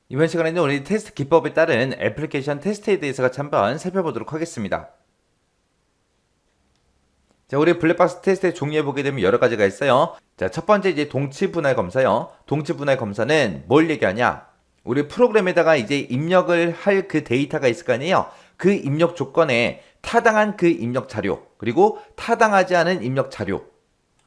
이번 시간에는 우리 테스트 기법에 따른 애플리케이션 테스트에 대해서 같이 한번 살펴보도록 하겠습니다. 자, 우리 블랙박스 테스트의 종류에 보게 되면 여러 가지가 있어요. 자, 첫 번째 이제 동치 분할 검사요. 동치 분할 검사는 뭘 얘기하냐? 우리 프로그램에다가 이제 입력을 할 그 데이터가 있을 거 아니에요. 그 입력 조건에 타당한 그 입력 자료, 그리고 타당하지 않은 입력 자료.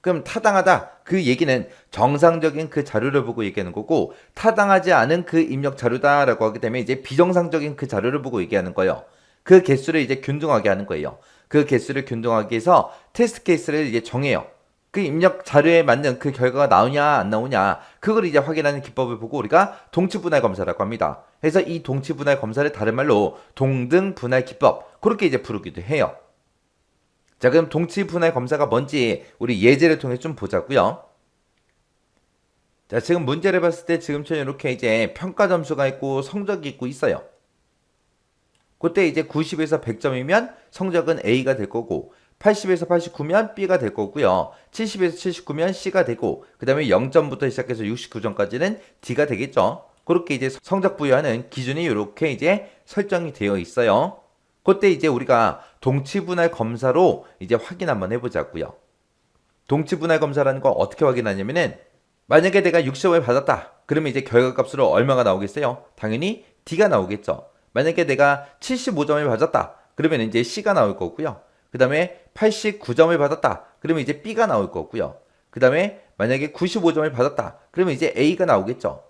그럼 타당하다. 그 얘기는 정상적인 그 자료를 보고 얘기하는 거고, 타당하지 않은 그 입력 자료다라고 하게 되면 이제 비정상적인 그 자료를 보고 얘기하는 거예요. 그 개수를 이제 균등하게 하는 거예요. 그 개수를 균등하게 해서 테스트 케이스를 이제 정해요. 그 입력 자료에 맞는 그 결과가 나오냐 안 나오냐 그걸 이제 확인하는 기법을 보고 우리가 동치분할 검사라고 합니다. 그래서 이 동치분할 검사를 다른 말로 동등분할 기법 그렇게 이제 부르기도 해요. 자, 그럼 동치 분할 검사가 뭔지 우리 예제를 통해 좀 보자고요. 자, 지금 문제를 봤을 때 지금처럼 이렇게 이제 평가 점수가 있고 성적이 있고 있어요. 그때 이제 90에서 100점이면 성적은 A가 될 거고, 80에서 89면 B가 될 거고요. 70에서 79면 C가 되고, 그 다음에 0점부터 시작해서 69점까지는 D가 되겠죠. 그렇게 이제 성적 부여하는 기준이 이렇게 이제 설정이 되어 있어요. 그때 이제 우리가 동치분할 검사로 이제 확인 한번 해보자고요. 동치분할 검사라는 거 어떻게 확인하냐면은 만약에 내가 60점을 받았다. 그러면 이제 결과값으로 얼마가 나오겠어요? 당연히 D가 나오겠죠. 만약에 내가 75점을 받았다. 그러면 이제 C가 나올 거고요. 그 다음에 89점을 받았다. 그러면 이제 B가 나올 거고요. 그 다음에 만약에 95점을 받았다. 그러면 이제 A가 나오겠죠.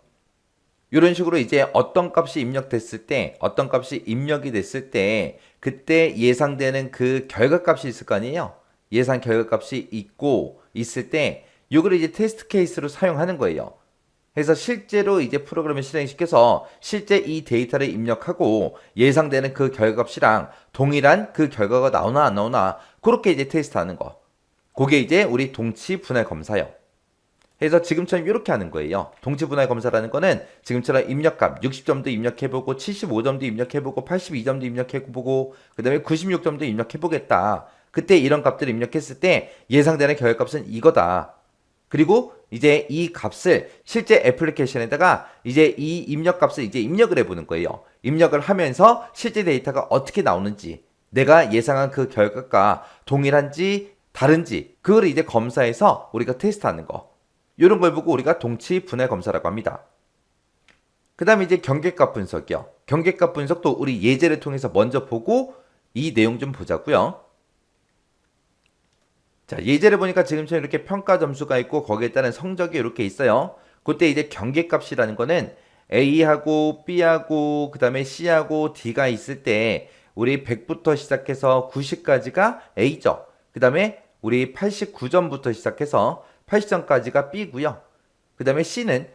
이런 식으로 이제 어떤 값이 입력됐을 때, 어떤 값이 입력이 됐을 때, 그때 예상되는 그 결과값이 있을 거 아니에요? 예상 결과값이 있고, 있을 때, 이걸 이제 테스트 케이스로 사용하는 거예요. 그래서 실제로 이제 프로그램을 실행시켜서 실제 이 데이터를 입력하고 예상되는 그 결과값이랑 동일한 그 결과가 나오나 안 나오나, 그렇게 이제 테스트하는 거. 그게 이제 우리 동치 분할 검사요. 그래서 지금처럼 이렇게 하는 거예요. 동치분할 검사라는 거는 지금처럼 입력값 60점도 입력해보고 75점도 입력해보고 82점도 입력해보고 그 다음에 96점도 입력해보겠다. 그때 이런 값들을 입력했을 때 예상되는 결과값은 이거다. 그리고 이제 이 값을 실제 애플리케이션에다가 이제 이 입력값을 이제 입력을 해보는 거예요. 입력을 하면서 실제 데이터가 어떻게 나오는지 내가 예상한 그 결과가 동일한지 다른지 그걸 이제 검사해서 우리가 테스트하는 거. 이런 걸 보고 우리가 동치 분할 검사라고 합니다. 그 다음에 이제 경계값 분석이요. 경계값 분석도 우리 예제를 통해서 먼저 보고 이 내용 좀 보자고요. 자, 예제를 보니까 지금처럼 이렇게 평가 점수가 있고 거기에 따른 성적이 이렇게 있어요. 그때 이제 경계값이라는 거는 A하고 B하고 그 다음에 C하고 D가 있을 때 우리 100부터 시작해서 90까지가 A죠. 그 다음에 우리 89점부터 시작해서 80점까지가 B고요. 그 다음에 C는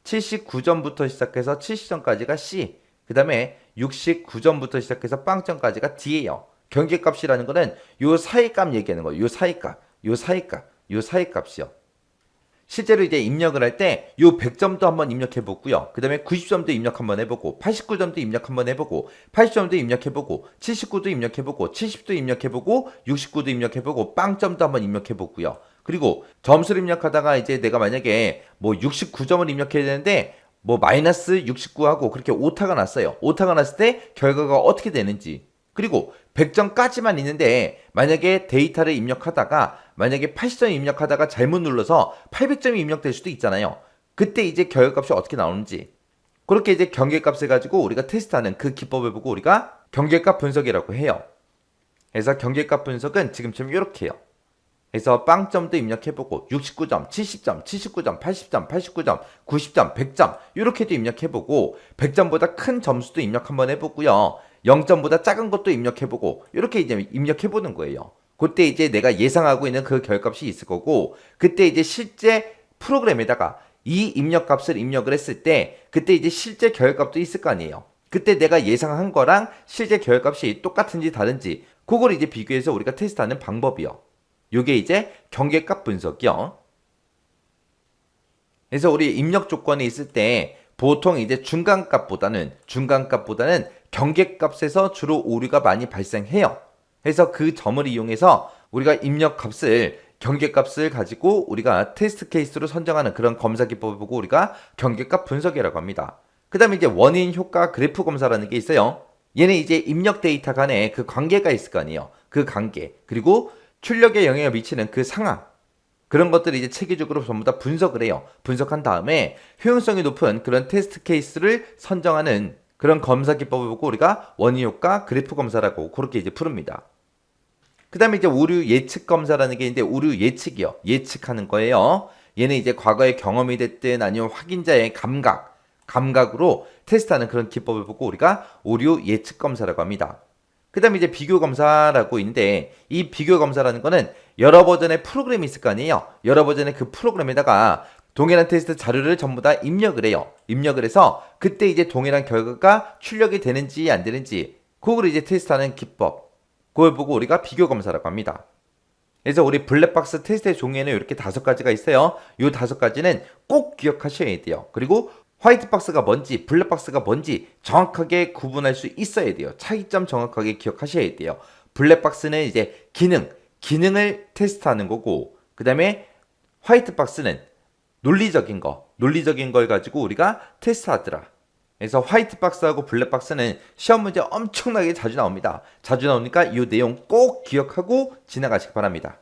79점부터 시작해서 70점까지가 C. 그 다음에 69점부터 시작해서 빵점까지가 D예요. 경계값이라는 거는 요 사이값 얘기하는 거예요. 요 사이값, 요 사이값, 요 사이값이요. 실제로 이제 입력을 할 때 요 100점도 한번 입력해 보고요. 그 다음에 90점도 입력 한번 해보고 89점도 입력 한번 해보고 80점도 입력해보고 79도 입력해보고 70도 입력해보고 69도 입력해보고 빵점도 한번 입력해보고요. 그리고 점수를 입력하다가 이제 내가 만약에 뭐 69점을 입력해야 되는데 뭐 마이너스 69하고 그렇게 오타가 났어요. 오타가 났을 때 결과가 어떻게 되는지 그리고 100점까지만 있는데 만약에 데이터를 입력하다가 만약에 80점 입력하다가 잘못 눌러서 800점이 입력될 수도 있잖아요. 그때 이제 결과값이 어떻게 나오는지 그렇게 이제 경계값을 가지고 우리가 테스트하는 그 기법을 보고 우리가 경계값 분석이라고 해요. 그래서 경계값 분석은 지금처럼 이렇게 해요. 그래서 빵점도 입력해보고 69점, 70점, 79점, 80점, 89점, 90점, 100점 이렇게도 입력해보고 100점보다 큰 점수도 입력 한번 해보고요. 0점보다 작은 것도 입력해보고 이렇게 이제 입력해보는 거예요. 그때 이제 내가 예상하고 있는 그 결값이 있을 거고 그때 이제 실제 프로그램에다가 이 입력값을 입력을 했을 때 그때 이제 실제 결값도 있을 거 아니에요. 그때 내가 예상한 거랑 실제 결값이 똑같은지 다른지 그걸 이제 비교해서 우리가 테스트하는 방법이요. 요게 이제 경계값 분석이요. 그래서 우리 입력 조건이 있을 때 보통 이제 중간값보다는 경계값에서 주로 오류가 많이 발생해요. 그래서 그 점을 이용해서 우리가 입력값을 경계값을 가지고 우리가 테스트 케이스로 선정하는 그런 검사 기법을 보고 우리가 경계값 분석이라고 합니다. 그 다음에 이제 원인 효과 그래프 검사라는 게 있어요. 얘는 이제 입력 데이터 간에 그 관계가 있을 거 아니에요. 그 관계, 그리고 출력에 영향을 미치는 그 상황, 그런 것들을 이제 체계적으로 전부 다 분석을 해요. 분석한 다음에 효용성이 높은 그런 테스트 케이스를 선정하는 그런 검사 기법을 보고 우리가 원인 효과 그래프 검사라고 그렇게 이제 부릅니다. 그 다음에 이제 오류 예측 검사라는 게 있는데, 오류 예측이요. 예측하는 거예요. 얘는 이제 과거의 경험이 됐든 아니면 확인자의 감각으로 테스트하는 그런 기법을 보고 우리가 오류 예측 검사라고 합니다. 그 다음에 이제 비교 검사라고 있는데, 이 비교 검사라는 거는 여러 버전의 프로그램이 있을 거 아니에요. 여러 버전의 그 프로그램에다가 동일한 테스트 자료를 전부 다 입력을 해요. 입력을 해서 그때 이제 동일한 결과가 출력이 되는지 안 되는지, 그걸 이제 테스트하는 기법, 그걸 보고 우리가 비교 검사라고 합니다. 그래서 우리 블랙박스 테스트의 종류에는 이렇게 5가지가 있어요. 이 5가지는 꼭 기억하셔야 돼요. 그리고 화이트박스가 뭔지, 블랙박스가 뭔지 정확하게 구분할 수 있어야 돼요. 차이점 정확하게 기억하셔야 돼요. 블랙박스는 이제 기능을 테스트하는 거고, 그 다음에 화이트박스는 논리적인 걸 가지고 우리가 테스트하더라. 그래서 화이트박스하고 블랙박스는 시험 문제 엄청나게 자주 나옵니다. 자주 나오니까 이 내용 꼭 기억하고 지나가시기 바랍니다.